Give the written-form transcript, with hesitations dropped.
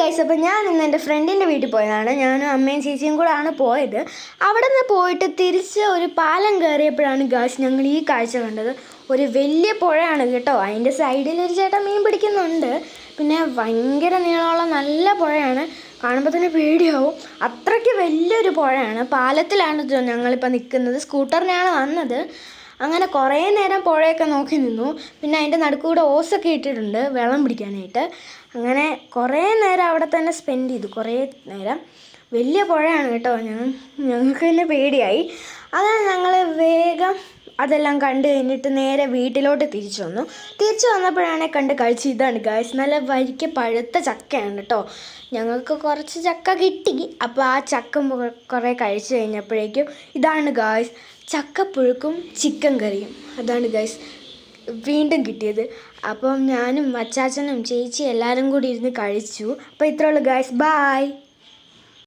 Guys, അപ്പോൾ ഞാൻ ഇന്ന് എൻ്റെ ഫ്രണ്ടിൻ്റെ വീട്ടിൽ പോയതാണ്. ഞാനും അമ്മയും ചേച്ചിയും കൂടാണ് പോയത്. അവിടെ നിന്ന് പോയിട്ട് തിരിച്ച് ഒരു പാലം കയറിയപ്പോഴാണ് ഗൈസ് ഞങ്ങൾ ഈ കാഴ്ച കണ്ടത്. ഒരു വലിയ പുഴയാണ് കേട്ടോ. അതിൻ്റെ സൈഡിൽ ഒരു ചേട്ടൻ മീൻ പിടിക്കുന്നുണ്ട്. പിന്നെ ഭയങ്കര നീളമുള്ള നല്ല പുഴയാണ്. കാണുമ്പോൾ തന്നെ പേടിയാവും. അത്രയ്ക്ക് വലിയൊരു പുഴയാണ്. പാലത്തിലാണ് ഞങ്ങളിപ്പോൾ നിൽക്കുന്നത്. സ്കൂട്ടറിനാണ് വന്നത്. അങ്ങനെ കുറേ നേരം പുഴയൊക്കെ നോക്കി നിന്നു. പിന്നെ അതിൻ്റെ നടുക്കൂടെ ഓസൊക്കെ ഇട്ടിട്ടുണ്ട് വെള്ളം പിടിക്കാനായിട്ട്. അങ്ങനെ കുറേ നേരം അവിടെ തന്നെ സ്പെൻഡ് ചെയ്തു. കുറേ നേരം വലിയ പുഴയാണ് കേട്ടോ. ഞങ്ങൾക്ക് തന്നെ പേടിയായി. അതാണ് ഞങ്ങൾ വേഗം അതെല്ലാം കണ്ടു കഴിഞ്ഞിട്ട് നേരെ വീട്ടിലോട്ട് തിരിച്ചു വന്നപ്പോഴാണ് കണ്ട് കഴിച്ച്. ഇതാണ് ഗായ്സ്, നല്ല വരിക്ക പഴുത്ത ചക്കയാണ് കേട്ടോ. ഞങ്ങൾക്ക് കുറച്ച് ചക്ക കിട്ടി. അപ്പോൾ ആ ചക്ക കുറേ കഴിച്ച് കഴിഞ്ഞപ്പോഴേക്കും ഇതാണ് ഗായ്സ്, ചക്കപ്പുഴുക്കും ചിക്കൻ കറിയും. അതാണ് ഗായ്സ് വീണ്ടും കിട്ടിയത്. അപ്പം ഞാനും അച്ചാച്ചനും ചേച്ചി എല്ലാവരും കൂടി ഇരുന്ന് കഴിച്ചു. അപ്പോൾ ഇത്രയുള്ളൂ ഗായ്സ്, ബായ്.